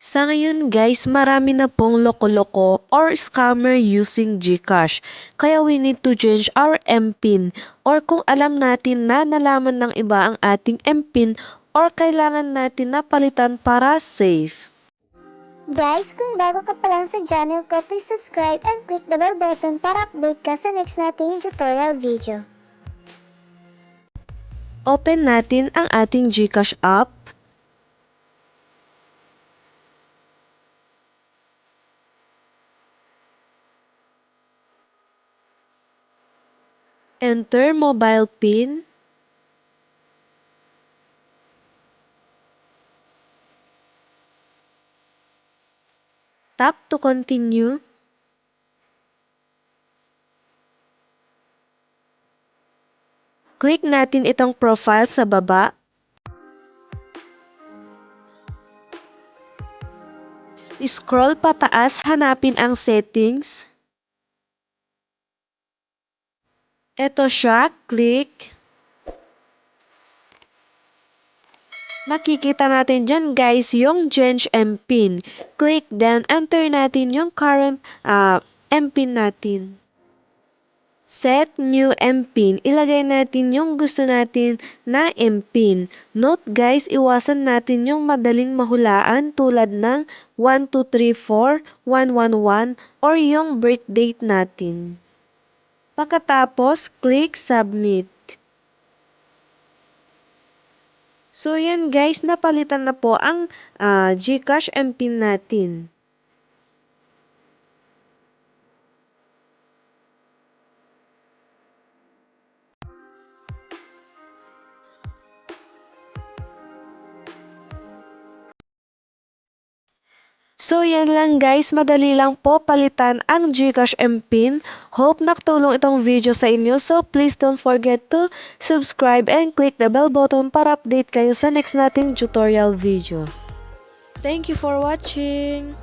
Sa ngayon guys, marami na pong loko-loko or scammer using GCash. Kaya we need to change our MPIN or kung alam natin na nalaman ng iba ang ating MPIN or kailangan natin na palitan para safe. Guys, kung bago ka pa lang sa channel ko, please subscribe and click the bell button para update ka sa next nating tutorial video. Open natin ang ating GCash app. Enter mobile PIN. Tap to continue. Click natin itong profile sa baba. Scroll pataas, hanapin ang settings. Ito siya, click. Makikita natin dyan guys yung change MPIN. Click then enter natin yung current MPIN natin. Set new MPIN. Ilagay natin yung gusto natin na MPIN. Note guys, iwasan natin yung madaling mahulaan tulad ng 1234, 111 or yung birth date natin. Pagkatapos, click submit. So yan guys, napalitan na po ang GCash MPIN natin. So yan lang guys, madali lang po palitan ang GCash MPIN. Hope nakatulong itong video sa inyo. So please don't forget to subscribe and click the bell button para update kayo sa next nating tutorial video. Thank you for watching!